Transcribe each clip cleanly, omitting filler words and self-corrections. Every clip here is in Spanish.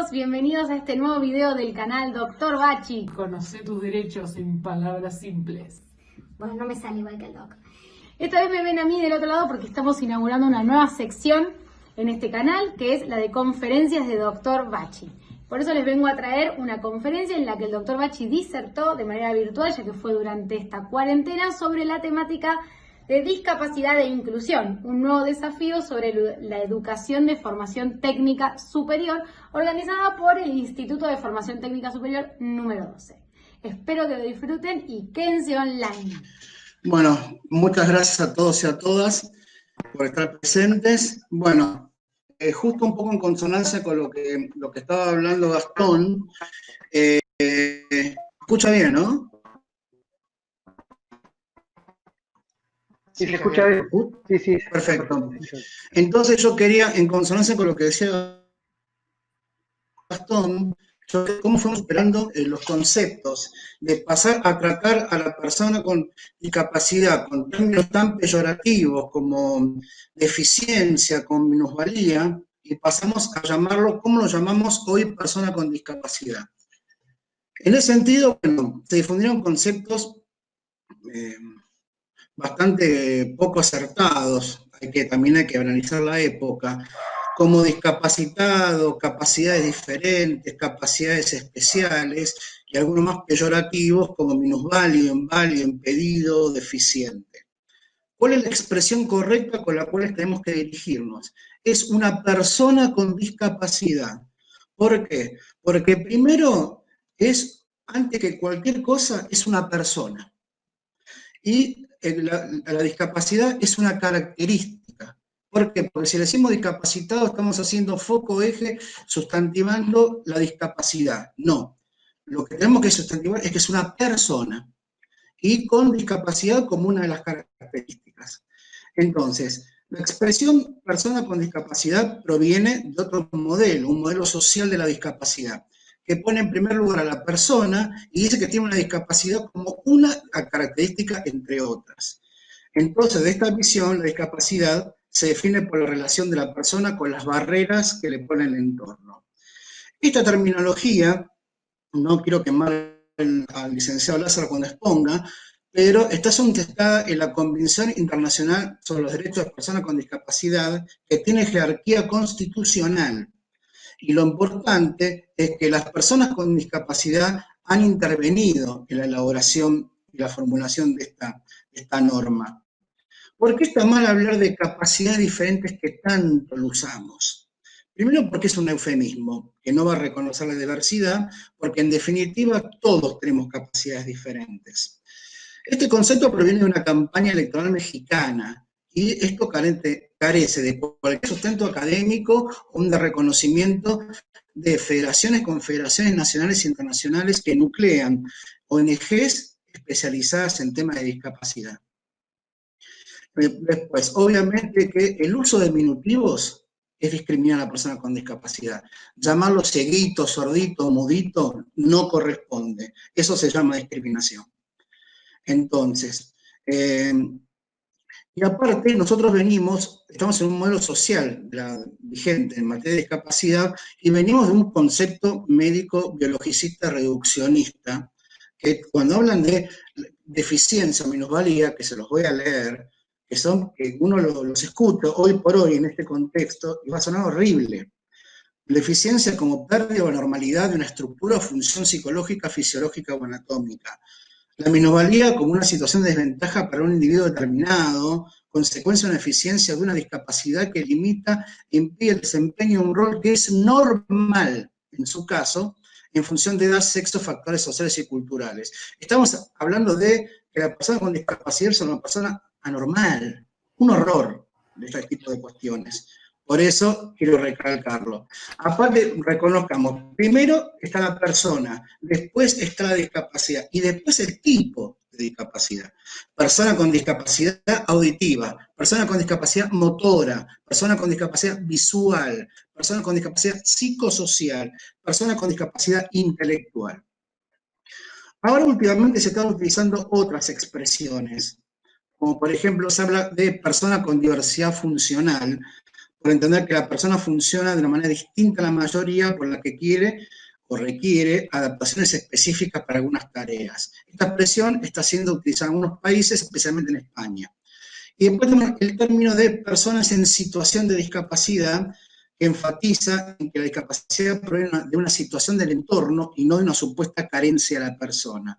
todos, bienvenidos a este nuevo video del canal Dr. Bachi. Conoce tus derechos en palabras simples. Bueno, no me sale igual que el doc. Esta vez me ven a mí del otro lado porque estamos inaugurando una nueva sección en este canal, que es la de conferencias de Dr. Bachi. Por eso les vengo a traer una conferencia en la que el Dr. Bachi disertó de manera virtual, ya que fue durante esta cuarentena, sobre la temática de discapacidad e inclusión, un nuevo desafío sobre la educación de formación técnica superior, organizada por el Instituto de Formación Técnica Superior número 12. Espero que lo disfruten y quédense online. Bueno, muchas gracias a todos y a todas por estar presentes. Bueno, justo un poco en consonancia con lo que estaba hablando Gastón, escucha bien, ¿no? Sí, se escucha bien. Sí. Perfecto. Entonces yo quería, en consonancia con lo que decía Gastón, cómo fuimos superando los conceptos de pasar a tratar a la persona con discapacidad con términos tan peyorativos como deficiencia, con minusvalía, y pasamos a llamarlo, ¿cómo lo llamamos hoy? Persona con discapacidad. En ese sentido, bueno, se difundieron conceptos bastante poco acertados, también hay que analizar la época, como discapacitado, capacidades diferentes, capacidades especiales, y algunos más peyorativos como minusválido, inválido, impedido, deficiente. ¿Cuál es la expresión correcta con la cual tenemos que dirigirnos? Es una persona con discapacidad. ¿Por qué? Porque primero antes que cualquier cosa, es una persona. Y la discapacidad es una característica. ¿Por qué? Porque si le decimos discapacitado, estamos haciendo foco, eje, sustantivando la discapacidad. No. Lo que tenemos que sustantivar es que es una persona. Y con discapacidad como una de las características. Entonces, la expresión persona con discapacidad proviene de otro modelo, un modelo social de la discapacidad, que pone en primer lugar a la persona y dice que tiene una discapacidad como una característica entre otras. Entonces, de esta visión, la discapacidad se define por la relación de la persona con las barreras que le pone el entorno. Esta terminología, no quiero quemar al licenciado Lázaro cuando exponga, pero está sustentada en la Convención Internacional sobre los Derechos de las Personas con Discapacidad, que tiene jerarquía constitucional. Y lo importante es que las personas con discapacidad han intervenido en la elaboración y la formulación de esta norma. ¿Por qué está mal hablar de capacidades diferentes que tanto lo usamos? Primero porque es un eufemismo, que no va a reconocer la diversidad, porque en definitiva todos tenemos capacidades diferentes. Este concepto proviene de una campaña electoral mexicana, y esto carece de cualquier sustento académico o de reconocimiento de federaciones, confederaciones nacionales e internacionales que nuclean ONGs especializadas en temas de discapacidad. Después, obviamente que el uso de diminutivos es discriminar a la persona con discapacidad. Llamarlo cieguito, sordito, mudito no corresponde. Eso se llama discriminación. Entonces, y aparte nosotros estamos en un modelo social vigente en materia de discapacidad y venimos de un concepto médico biologicista reduccionista, que cuando hablan de deficiencia o minusvalía, que se los voy a leer, que uno los escucha hoy por hoy en este contexto y va a sonar horrible. Deficiencia como pérdida o anormalidad de una estructura o función psicológica, fisiológica o anatómica. La minusvalía como una situación de desventaja para un individuo determinado, consecuencia de una deficiencia de una discapacidad que limita e impide el desempeño de un rol que es normal, en su caso, en función de edad, sexo, factores sociales y culturales. Estamos hablando de que la persona con discapacidad es una persona anormal, un horror de este tipo de cuestiones. Por eso quiero recalcarlo. Aparte, reconozcamos, primero está la persona, después está la discapacidad y después el tipo de discapacidad. Persona con discapacidad auditiva, persona con discapacidad motora, persona con discapacidad visual, persona con discapacidad psicosocial, persona con discapacidad intelectual. Ahora últimamente se están utilizando otras expresiones, como por ejemplo se habla de persona con diversidad funcional, por entender que la persona funciona de una manera distinta a la mayoría, por la que quiere o requiere adaptaciones específicas para algunas tareas. Esta expresión está siendo utilizada en algunos países, especialmente en España. Y después tenemos el término de personas en situación de discapacidad, que enfatiza en que la discapacidad proviene de una situación del entorno y no de una supuesta carencia de la persona.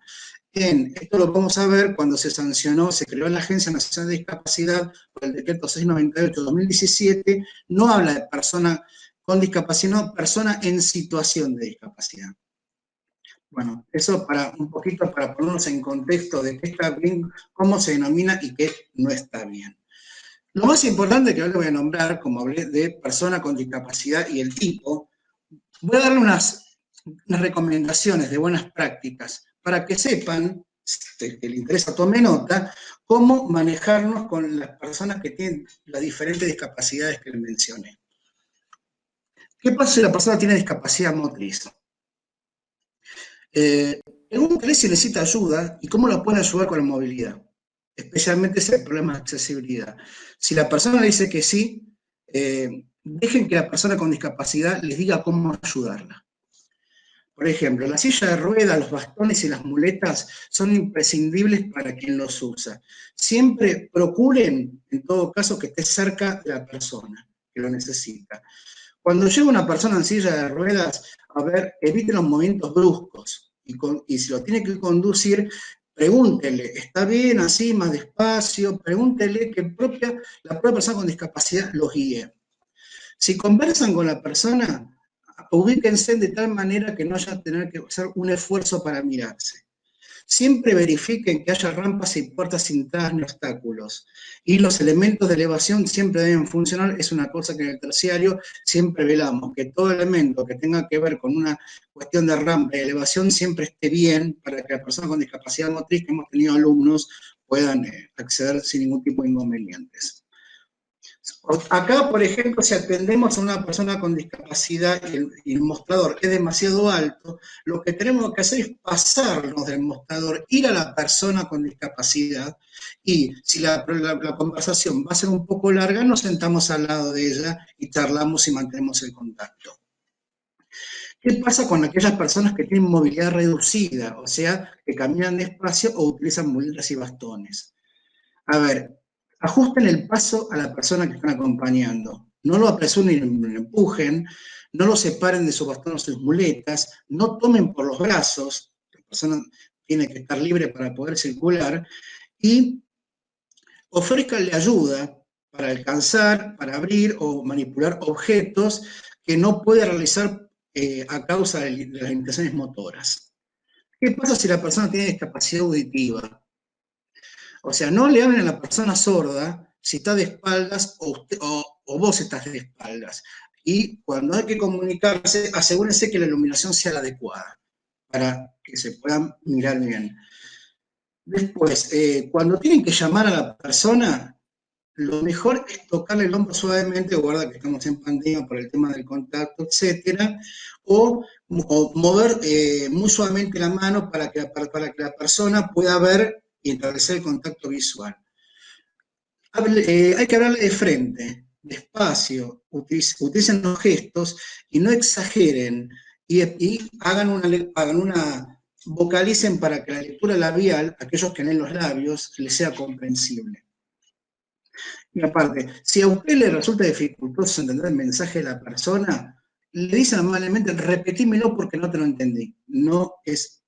Esto lo vamos a ver cuando se sancionó, se creó la Agencia Nacional de Discapacidad por el decreto 698-2017, no habla de persona con discapacidad, sino persona en situación de discapacidad. Bueno, eso para un poquito para ponernos en contexto de qué está bien, cómo se denomina y qué no está bien. Lo más importante que ahora voy a nombrar, como hablé de persona con discapacidad y el tipo, voy a darle unas recomendaciones de buenas prácticas para que sepan, si le interesa, tome nota, cómo manejarnos con las personas que tienen las diferentes discapacidades que les mencioné. ¿Qué pasa si la persona tiene discapacidad motriz? Pregúntale si necesita ayuda y cómo la pueden ayudar con la movilidad, especialmente si hay problemas de accesibilidad. Si la persona le dice que sí, dejen que la persona con discapacidad les diga cómo ayudarla. Por ejemplo, la silla de ruedas, los bastones y las muletas son imprescindibles para quien los usa. Siempre procuren, en todo caso, que esté cerca de la persona que lo necesita. Cuando llega una persona en silla de ruedas, a ver, evite los movimientos bruscos. Y si lo tiene que conducir, pregúntele, ¿está bien así, más despacio? Pregúntele que la propia persona con discapacidad los guíe. Si conversan con la persona, ubíquense de tal manera que no haya que tener que hacer un esfuerzo para mirarse. Siempre verifiquen que haya rampas y puertas sin trabas ni obstáculos. Y los elementos de elevación siempre deben funcionar. Es una cosa que en el terciario siempre velamos, que todo elemento que tenga que ver con una cuestión de rampa y elevación siempre esté bien para que la persona con discapacidad motriz, que hemos tenido alumnos, puedan acceder sin ningún tipo de inconvenientes. Acá, por ejemplo, si atendemos a una persona con discapacidad y el mostrador es demasiado alto, lo que tenemos que hacer es pasarnos del mostrador, ir a la persona con discapacidad, y si la conversación va a ser un poco larga, nos sentamos al lado de ella y charlamos y mantenemos el contacto. ¿Qué pasa con aquellas personas que tienen movilidad reducida, o sea, que caminan despacio o utilizan muletas y bastones? A ver, ajusten el paso a la persona que están acompañando. No lo apresuren ni lo empujen, no lo separen de su bastón o sus muletas, no tomen por los brazos, la persona tiene que estar libre para poder circular, y ofrézcanle ayuda para alcanzar, para abrir o manipular objetos que no puede realizar a causa de las limitaciones motoras. ¿Qué pasa si la persona tiene discapacidad auditiva? O sea, no le hablen a la persona sorda si está de espaldas o vos estás de espaldas. Y cuando hay que comunicarse, asegúrense que la iluminación sea la adecuada para que se puedan mirar bien. Después, cuando tienen que llamar a la persona, lo mejor es tocarle el hombro suavemente, guarda que estamos en pandemia por el tema del contacto, etcétera, o mover muy suavemente la mano para que la persona pueda ver y establecer el contacto visual. Hay que hablarle de frente, despacio, utilicen los gestos y no exageren y vocalicen para que la lectura labial, aquellos que leen los labios, les sea comprensible. Y aparte, si a usted le resulta dificultoso entender el mensaje de la persona, le dicen amablemente, repetímelo porque no te lo entendí. No es,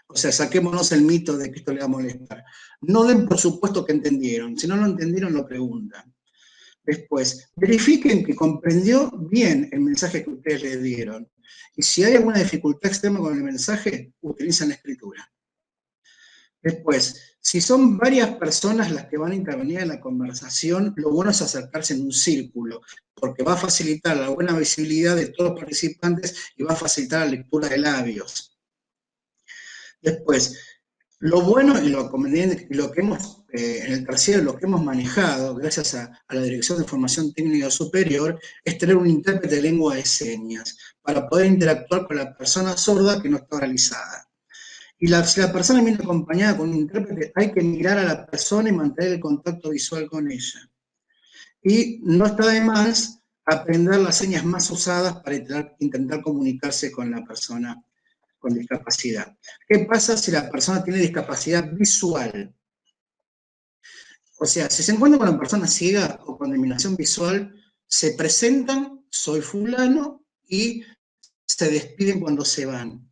o sea, saquémonos el mito de que esto le va a molestar. No den por supuesto que entendieron. Si no lo entendieron, lo preguntan. Después, verifiquen que comprendió bien el mensaje que ustedes le dieron. Y si hay alguna dificultad extrema con el mensaje, utilicen la escritura. Después, si son varias personas las que van a intervenir en la conversación, lo bueno es acercarse en un círculo, porque va a facilitar la buena visibilidad de todos los participantes y va a facilitar la lectura de labios. Después, lo bueno y lo conveniente, lo que hemos, en el terciario, lo que hemos manejado, gracias a la Dirección de Formación Técnica Superior, es tener un intérprete de lengua de señas, para poder interactuar con la persona sorda que no está oralizada. Y si la persona viene acompañada con un intérprete, hay que mirar a la persona y mantener el contacto visual con ella. Y no está de más aprender las señas más usadas para intentar comunicarse con la persona con discapacidad. ¿Qué pasa si la persona tiene discapacidad visual? O sea, si se encuentra con una persona ciega o con disminución visual, se presentan, soy fulano, y se despiden cuando se van.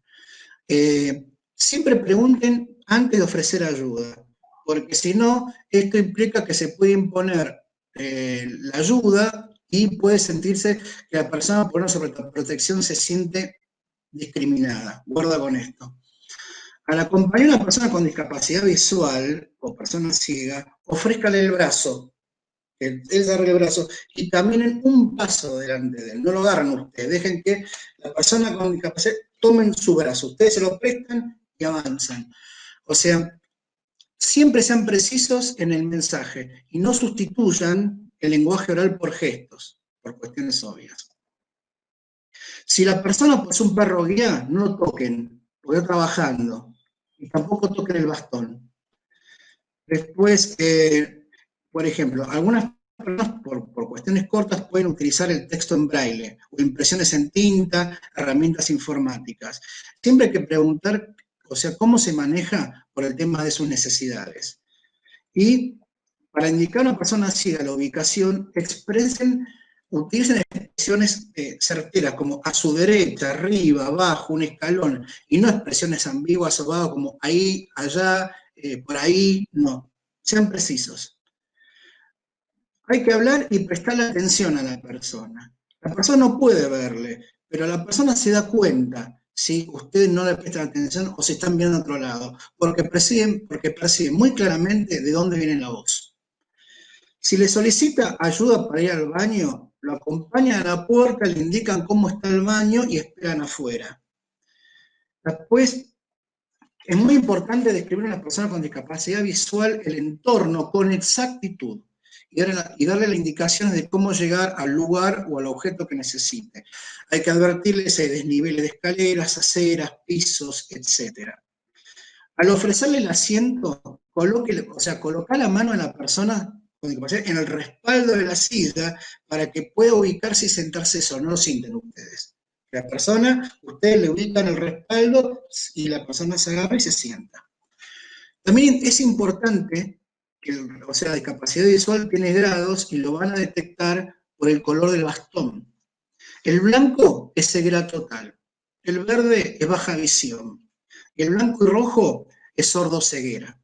Siempre pregunten antes de ofrecer ayuda, porque si no, esto implica que se puede imponer la ayuda y puede sentirse que la persona por una sobreprotección se siente discriminada. Guarda con esto. Al acompañar a una persona con discapacidad visual o persona ciega, ofrézcale el brazo, que él agarre el brazo, y caminen un paso delante de él. No lo agarren ustedes, dejen que la persona con discapacidad tomen su brazo. Ustedes se lo prestan y avanzan. O sea, siempre sean precisos en el mensaje y no sustituyan el lenguaje oral por gestos, por cuestiones obvias. Si la persona posee un perro guía, no lo toquen, porque está trabajando. Y tampoco toquen el bastón. Después, por ejemplo, algunas personas por cuestiones cortas pueden utilizar el texto en braille o impresiones en tinta, herramientas informáticas. Siempre hay que preguntar, o sea, cómo se maneja por el tema de sus necesidades. Y para indicar a una persona ciega la ubicación, utilicen expresiones certeras, como a su derecha, arriba, abajo, un escalón, y no expresiones ambiguas o vagas como ahí, allá, por ahí, no. Sean precisos. Hay que hablar y prestarle atención a la persona. La persona no puede verle, pero la persona se da cuenta si ustedes no le prestan atención o si están viendo a otro lado, porque perciben muy claramente de dónde viene la voz. Si le solicita ayuda para ir al baño, lo acompañan a la puerta, le indican cómo está el baño y esperan afuera. Después, es muy importante describir a una persona con discapacidad visual el entorno con exactitud y darle las indicaciones de cómo llegar al lugar o al objeto que necesite. Hay que advertirles de desniveles de escaleras, aceras, pisos, etc. Al ofrecerle el asiento, coloca la mano en la persona con discapacidad en el respaldo de la silla para que pueda ubicarse y sentarse solo, no lo sienten ustedes. La persona, ustedes le ubican el respaldo y la persona se agarra y se sienta. También es importante que, la discapacidad visual tiene grados y lo van a detectar por el color del bastón. El blanco es ceguera total, el verde es baja visión, y el blanco y rojo es sordoceguera.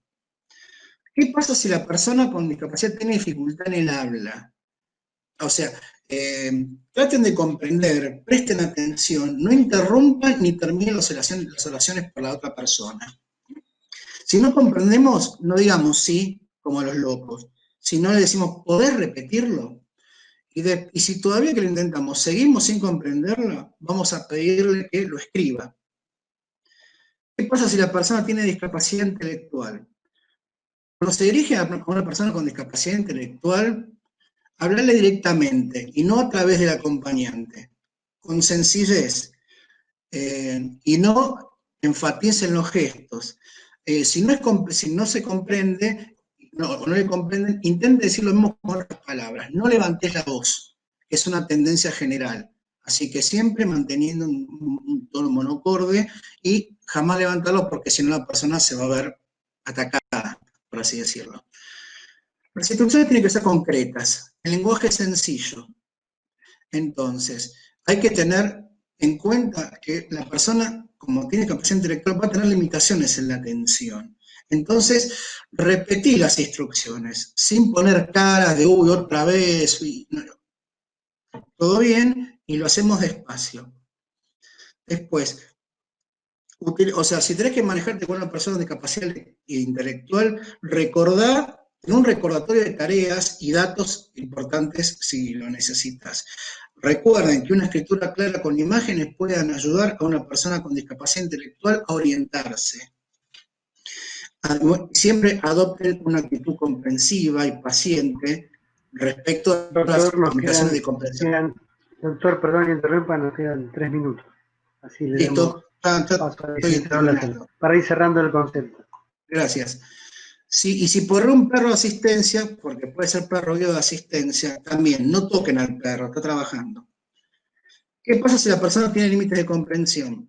¿Qué pasa si la persona con discapacidad tiene dificultad en el habla? O sea, traten de comprender, presten atención, no interrumpan ni terminen las oraciones por la otra persona. Si no comprendemos, no digamos sí, como a los locos, sino le decimos, ¿podés repetirlo? Y si todavía que lo intentamos seguimos sin comprenderlo, vamos a pedirle que lo escriba. ¿Qué pasa si la persona tiene discapacidad intelectual? Cuando se dirige a una persona con discapacidad intelectual, hablarle directamente y no a través del acompañante, con sencillez, y no enfaticen los gestos. Si no se comprende, o no le comprenden, intenten decir lo mismo con otras palabras. No levantes la voz, es una tendencia general. Así que siempre manteniendo un tono monocorde y jamás levantarlo porque si no la persona se va a ver atacada, por así decirlo. Las instrucciones tienen que ser concretas, el lenguaje es sencillo. Entonces, hay que tener en cuenta que la persona, como tiene capacidad intelectual, va a tener limitaciones en la atención. Entonces, repetí las instrucciones, sin poner caras de uy, otra vez, no. Todo bien, y lo hacemos despacio. Después, si tenés que manejarte con una persona de capacidad intelectual, recordá en un recordatorio de tareas y datos importantes si lo necesitas. Recuerden que una escritura clara con imágenes puede ayudar a una persona con discapacidad intelectual a orientarse. Siempre adopten una actitud comprensiva y paciente respecto a las comunicaciones de comprensión. Doctor, perdón, interrumpa, nos quedan 3 minutos. Así le damos paso a para ir cerrando el concepto. Gracias. Sí, y si por un perro de asistencia, porque puede ser perro guía de asistencia, también no toquen al perro, está trabajando. ¿Qué pasa si la persona tiene límites de comprensión?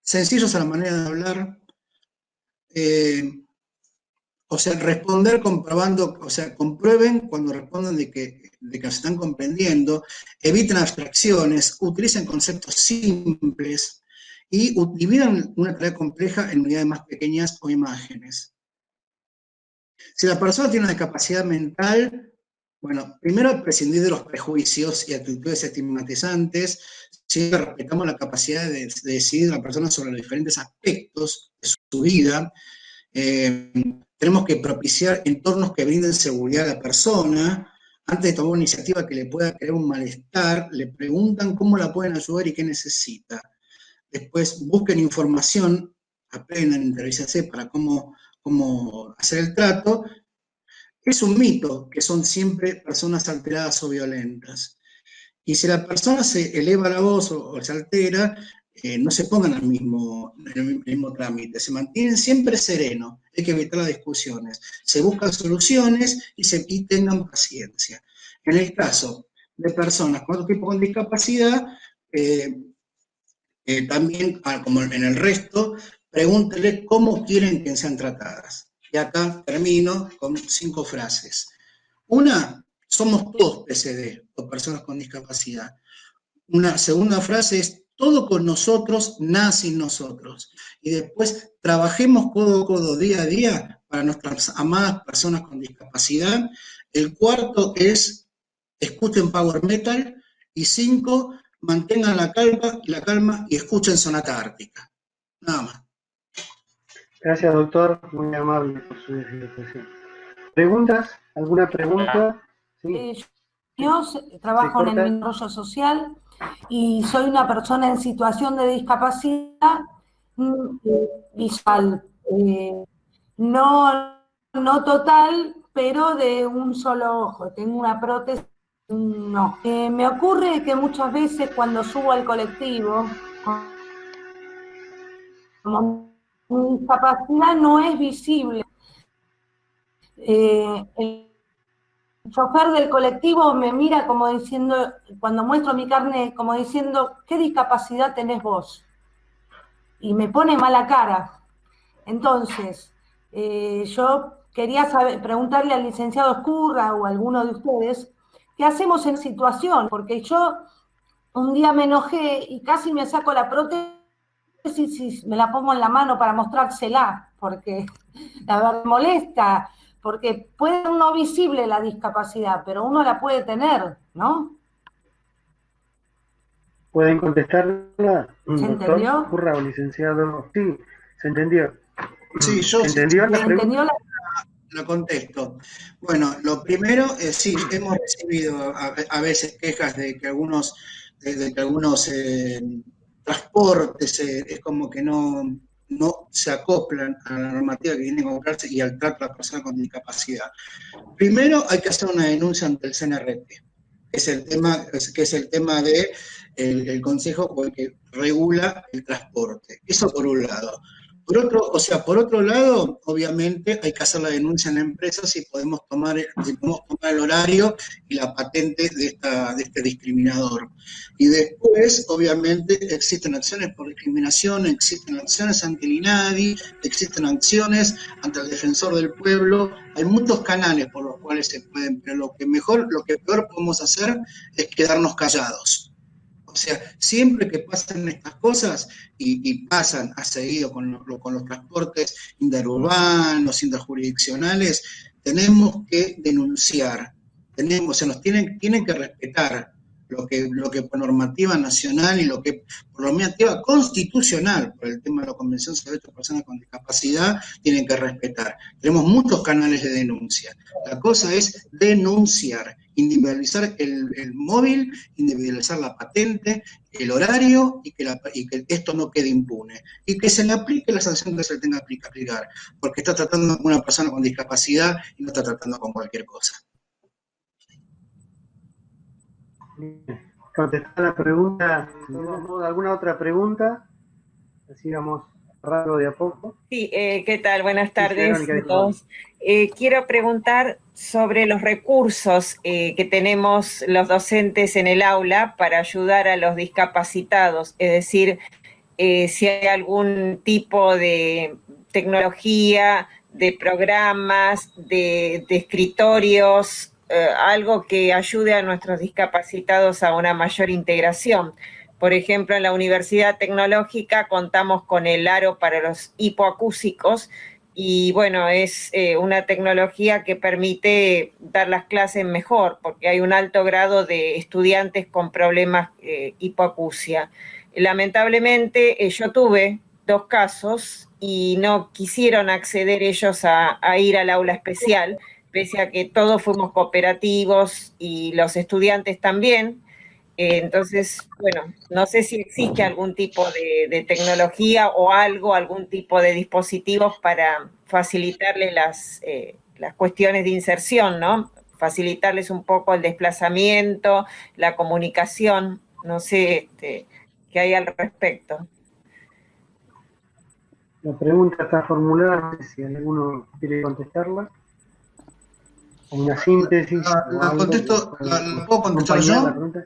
Sencillos a la manera de hablar, o sea, responder comprobando, o sea, comprueben cuando respondan de que se están comprendiendo, eviten abstracciones, utilicen conceptos simples y dividan una tarea compleja en unidades más pequeñas o imágenes. Si la persona tiene una discapacidad mental, bueno, primero prescindir de los prejuicios y actitudes estigmatizantes, siempre respetamos la capacidad de decidir de la persona sobre los diferentes aspectos de su vida. Tenemos que propiciar entornos que brinden seguridad a la persona. Antes de tomar una iniciativa que le pueda crear un malestar, le preguntan cómo la pueden ayudar y qué necesita. Después busquen información, aprendan, interícense para cómo hacer el trato. Es un mito que son siempre personas alteradas o violentas. Y si la persona se eleva la voz o se altera, no se pongan en el mismo trámite, se mantienen siempre serenos, hay que evitar las discusiones, se buscan soluciones y tengan paciencia. En el caso de personas con otro tipo de discapacidad, también, como en el resto, pregúntele cómo quieren que sean tratadas. Y acá termino con 5 frases. Una, somos todos PCD, o personas con discapacidad. Una segunda frase es, todo con nosotros, nada sin nosotros. Y después, trabajemos codo a codo, día a día, para nuestras amadas personas con discapacidad. El cuarto es, escuchen Power Metal. Y 5, mantengan la calma y escuchen Sonata Ártica. Nada más. Gracias, doctor. Muy amable por su explicación. ¿Preguntas? ¿Alguna pregunta? Sí. Yo trabajo en el corta. desarrollo social y soy una persona en situación de discapacidad visual. No total, pero de un solo ojo. Tengo una prótesis de un ojo. Me ocurre que muchas veces cuando subo al colectivo, como mi discapacidad no es visible, el chofer del colectivo me mira como diciendo, cuando muestro mi carnet, como diciendo, ¿qué discapacidad tenés vos? Y me pone mala cara. Entonces, yo quería preguntarle al licenciado Escurra o a alguno de ustedes, ¿qué hacemos en situación? Porque yo un día me enojé y casi me saco la prótesis y me la pongo en la mano para mostrársela, porque la verdad molesta, porque puede ser no visible la discapacidad, pero uno la puede tener, ¿no? ¿Pueden contestarla, ¿Se doctor entendió? Escurra o licenciado? Sí, se entendió. Sí, yo ¿Se entendió la ¿Se pregunta? entendió la... lo contesto. Bueno, lo primero, sí, hemos recibido a veces quejas de que algunos transportes es como que no se acoplan a la normativa que tienen que acoplarse y al trato a la persona con discapacidad. Primero hay que hacer una denuncia ante el CNRT, que es el tema de el consejo que regula el transporte. Eso por un lado. Por otro lado, obviamente hay que hacer la denuncia en la empresa si podemos tomar el horario y la patente de este discriminador. Y después, obviamente, existen acciones por discriminación, existen acciones ante el INADI, existen acciones ante el defensor del pueblo. Hay muchos canales por los cuales se pueden, pero lo que peor podemos hacer es quedarnos callados. O sea, siempre que pasan estas cosas, y pasan a seguido con los transportes interurbanos, interjurisdiccionales, tenemos que denunciar, se nos tienen que respetar lo que por normativa nacional y lo que por normativa constitucional, por el tema de la Convención sobre Derechos de Personas con Discapacidad, tienen que respetar. Tenemos muchos canales de denuncia. La cosa es denunciar, individualizar el móvil, individualizar la patente, el horario y que esto no quede impune. Y que se le aplique la sanción que se le tenga que aplicar, porque está tratando con una persona con discapacidad y no está tratando con cualquier cosa. Contestar la pregunta. ¿Alguna otra pregunta? Así vamos Raro de a poco. Sí, ¿qué tal? Buenas tardes Verónica, a todos. Quiero preguntar sobre los recursos que tenemos los docentes en el aula para ayudar a los discapacitados, es decir, si hay algún tipo de tecnología, de programas, de escritorios, algo que ayude a nuestros discapacitados a una mayor integración. Por ejemplo, en la Universidad Tecnológica contamos con el aro para los hipoacúsicos y bueno, es una tecnología que permite dar las clases mejor porque hay un alto grado de estudiantes con problemas hipoacusia. Lamentablemente yo tuve 2 casos y no quisieron acceder ellos a ir al aula especial, pese a que todos fuimos cooperativos y los estudiantes también. Entonces, bueno, no sé si existe algún tipo de tecnología o algo, algún tipo de dispositivos para facilitarles las cuestiones de inserción, ¿no? Facilitarles un poco el desplazamiento, la comunicación, no sé qué hay al respecto. La pregunta está formulada, no sé si alguno quiere contestarla. O una síntesis. ¿La puedo contestar yo? La pregunta.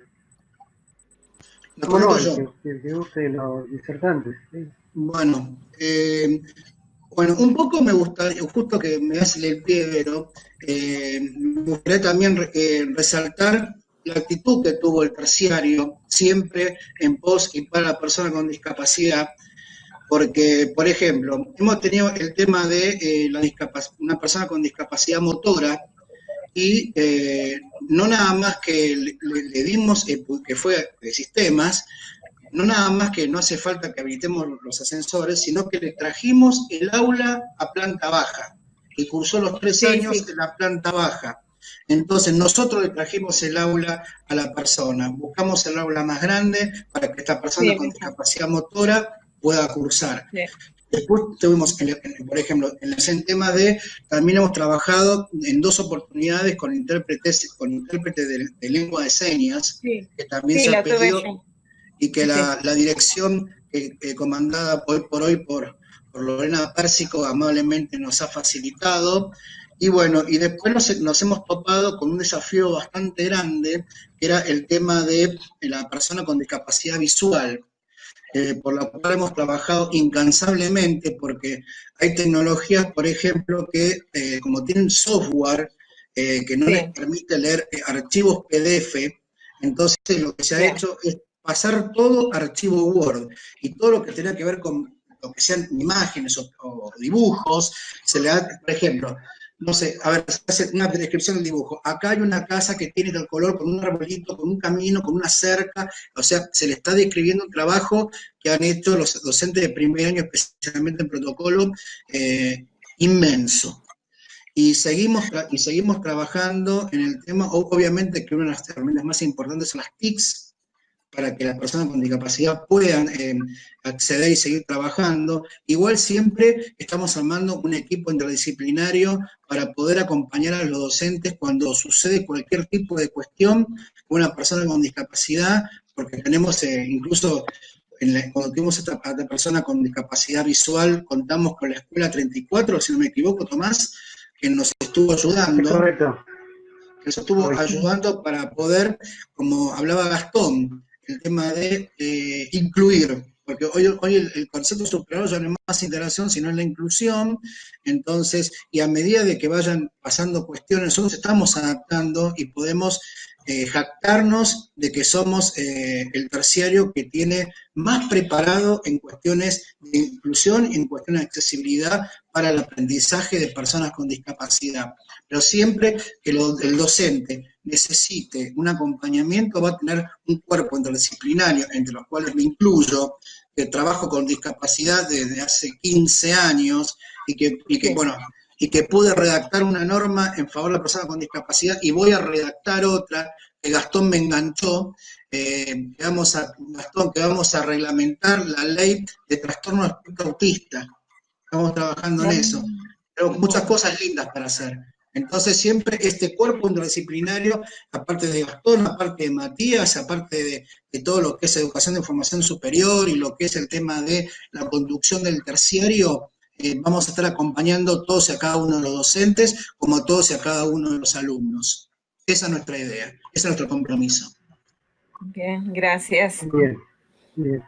No, yo. Que guste los disertantes. ¿Sí? Bueno, un poco me gustaría, justo que me hace el pie, Vero, me gustaría también resaltar la actitud que tuvo el terciario, siempre en pos y para la persona con discapacidad, porque, por ejemplo, hemos tenido el tema de una persona con discapacidad motora, y no nada más que le dimos, que fue de sistemas, no nada más que no hace falta que habilitemos los ascensores, sino que le trajimos el aula a planta baja, y cursó los 3 años en la planta baja. Entonces nosotros le trajimos el aula a la persona, buscamos el aula más grande para que esta persona con discapacidad motora pueda cursar. Sí. Después tuvimos, por ejemplo, en el tema también hemos trabajado en 2 oportunidades con intérpretes de lengua de señas, que también se ha pedido, y que la dirección comandada hoy por hoy por Lorena Pérsico amablemente nos ha facilitado. Y bueno, y después nos hemos topado con un desafío bastante grande, que era el tema de la persona con discapacidad visual. Por la cual hemos trabajado incansablemente, porque hay tecnologías, por ejemplo, que como tienen software que no les permite leer archivos PDF, entonces lo que se ha hecho es pasar todo a archivo Word, y todo lo que tenga que ver con lo que sean imágenes o dibujos, se le da, por ejemplo, no sé, a ver, se hace una descripción del dibujo. Acá hay una casa que tiene tal color, con un arbolito, con un camino, con una cerca, o sea, se le está describiendo un trabajo que han hecho los docentes de primer año, especialmente en protocolo, inmenso. Y seguimos trabajando en el tema, obviamente que una de las herramientas más importantes son las TICs, para que las personas con discapacidad puedan acceder y seguir trabajando. Igual siempre estamos armando un equipo interdisciplinario para poder acompañar a los docentes cuando sucede cualquier tipo de cuestión con una persona con discapacidad, porque tenemos incluso, cuando tuvimos a esta persona con discapacidad visual, contamos con la Escuela 34, si no me equivoco, Tomás, que nos estuvo ayudando. Correcto. Que nos estuvo ayudando para poder, como hablaba Gastón, el tema de incluir, porque hoy el concepto superior ya no es más integración, sino es la inclusión. Entonces, y a medida de que vayan pasando cuestiones, nosotros estamos adaptando y podemos jactarnos de que somos el terciario que tiene más preparado en cuestiones de inclusión y en cuestiones de accesibilidad para el aprendizaje de personas con discapacidad. Pero siempre que el docente necesite un acompañamiento, va a tener un cuerpo interdisciplinario, entre los cuales me incluyo, que trabajo con discapacidad desde hace 15 años y que pude redactar una norma en favor de la persona con discapacidad, y voy a redactar otra que Gastón me enganchó, que vamos a reglamentar la ley de trastorno del espectro autista. Estamos trabajando en eso. Pero muchas cosas lindas para hacer. Entonces siempre este cuerpo interdisciplinario, aparte de Gastón, aparte de Matías, aparte de todo lo que es educación de formación superior y lo que es el tema de la conducción del terciario, vamos a estar acompañando todos y a cada uno de los docentes, como a todos y a cada uno de los alumnos. Esa es nuestra idea, ese es nuestro compromiso. Bien, gracias. Bien, bien.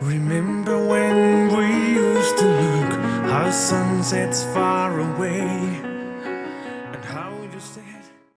Remember when we used to look our sunsets far away,